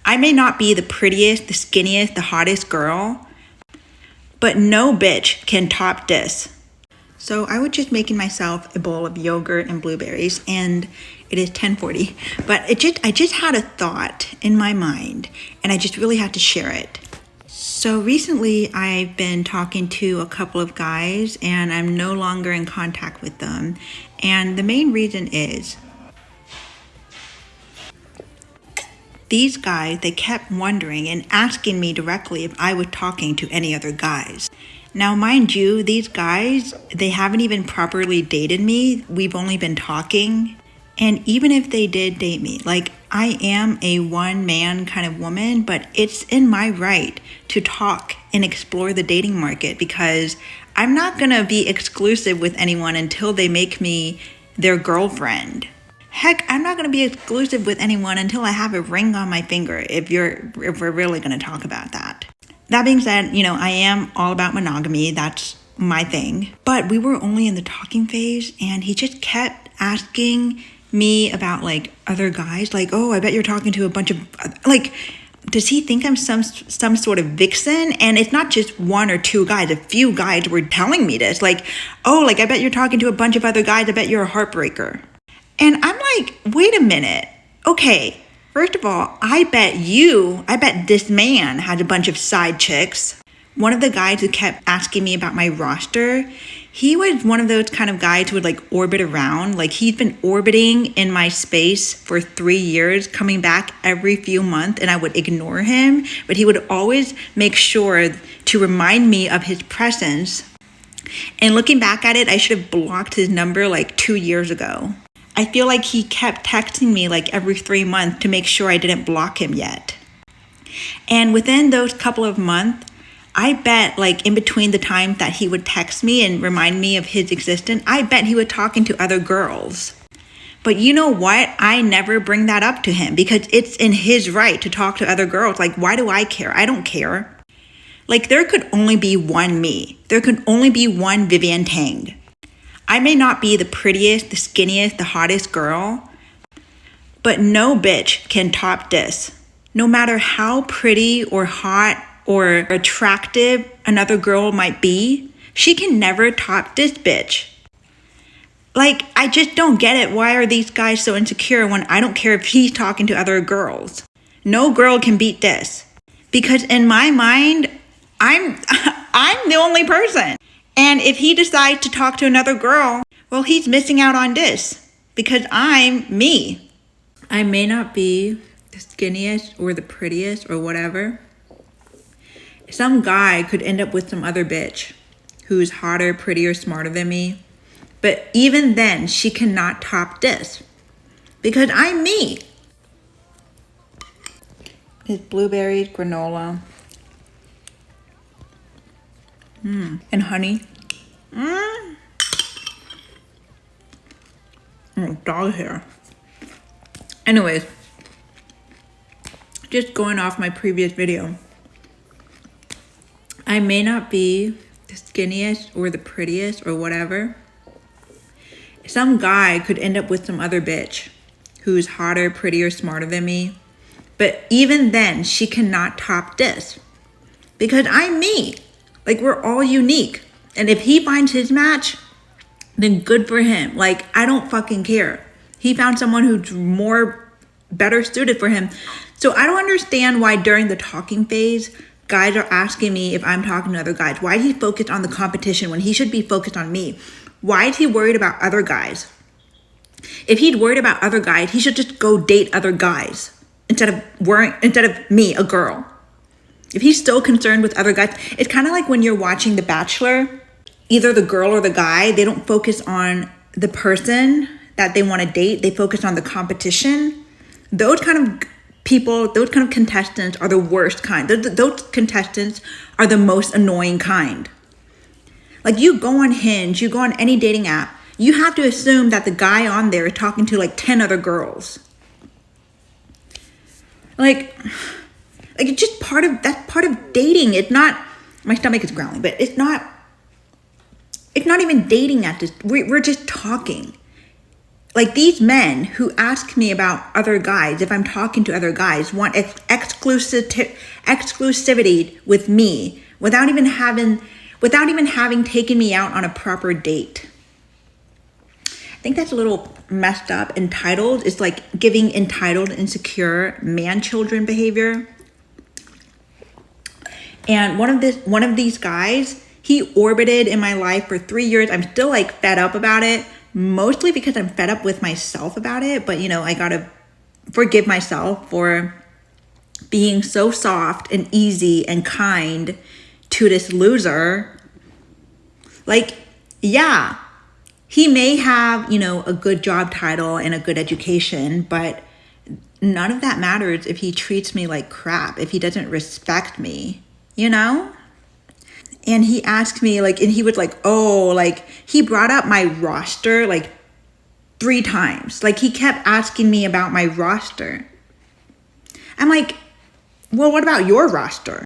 I may not be the prettiest, the skinniest, the hottest girl, but no bitch can top this. So I was just making myself a bowl of yogurt and blueberries, and it is 10:40. But I just had a thought in my mind, and I just really had to share it. So recently I've been talking to a couple of guys, and I'm no longer in contact with them. And the main reason is these guys, they kept wondering and asking me directly if I was talking to any other guys. Now, mind you, these guys, they haven't even properly dated me. We've only been talking. And even if they did date me, like, I am a one-man kind of woman, but it's in my right to talk and explore the dating market, because I'm not gonna be exclusive with anyone until they make me their girlfriend. Heck, I'm not gonna be exclusive with anyone until I have a ring on my finger, if we're really gonna talk about that. That being said, I am all about monogamy. That's my thing. But we were only in the talking phase, and he just kept asking me about, like, other guys. Like, oh, I bet you're talking to a bunch of, like, does he think I'm some sort of vixen? And it's not just one or two guys. A few guys were telling me this. Like, oh, like, I bet you're talking to a bunch of other guys. I bet you're a heartbreaker. And I'm like, wait a minute. Okay. First of all, I bet this man had a bunch of side chicks. One of the guys who kept asking me about my roster, he was one of those kind of guys who would, like, orbit around. Like, he's been orbiting in my space for 3 years, coming back every few months, and I would ignore him. But he would always make sure to remind me of his presence. And looking back at it, I should have blocked his number like 2 years ago. I feel like he kept texting me like every 3 months to make sure I didn't block him yet. And within those couple of months, I bet, like, in between the time that he would text me and remind me of his existence, I bet he was talking to other girls. But you know what? I never bring that up to him, because it's in his right to talk to other girls. Like, why do I care? I don't care. Like, there could only be one me. There could only be one Vivian Tang. I may not be the prettiest, the skinniest, the hottest girl, but no bitch can top this. No matter how pretty or hot or attractive another girl might be, she can never top this bitch. Like, I just don't get it. Why are these guys so insecure when I don't care if he's talking to other girls? No girl can beat this. Because in my mind, I'm the only person. And if he decides to talk to another girl, well, he's missing out on this, because I'm me. I may not be the skinniest or the prettiest or whatever. Some guy could end up with some other bitch who's hotter, prettier, smarter than me. But even then, she cannot top this, because I'm me. It's blueberries, granola. And honey. Dog hair. Anyways, just going off my previous video. I may not be the skinniest or the prettiest or whatever. Some guy could end up with some other bitch who's hotter, prettier, smarter than me. But even then, she cannot top this, because I'm me. Like, we're all unique. And if he finds his match, then good for him. Like, I don't fucking care. He found someone who's better suited for him. So I don't understand why during the talking phase, guys are asking me if I'm talking to other guys. Why is he focused on the competition when he should be focused on me? Why is he worried about other guys? If he'd worried about other guys, he should just go date other guys instead of me, a girl. If he's so concerned with other guys, it's kind of like when you're watching The Bachelor, either the girl or the guy, they don't focus on the person that they want to date. They focus on the competition. Those kind of people, those kind of contestants are the worst kind. Those contestants are the most annoying kind. Like, you go on Hinge, you go on any dating app, you have to assume that the guy on there is talking to like 10 other girls. Like, it's just that's part of dating. It's not, my stomach is growling, but it's not even dating at this. We're just talking. Like these men who ask me about other guys, if I'm talking to other guys, want exclusivity with me without even having taken me out on a proper date. I think that's a little messed up. Entitled is like giving entitled, insecure man children behavior. And one of these guys, he orbited in my life for 3 years. I'm still like fed up about it. Mostly because I'm fed up with myself about it. But, I gotta forgive myself for being so soft and easy and kind to this loser. Like, yeah, he may have, a good job title and a good education, but none of that matters if he treats me like crap, if he doesn't respect me, And he asked me and he would he brought up my roster 3 times. He kept asking me about my roster. I'm like, well, what about your roster?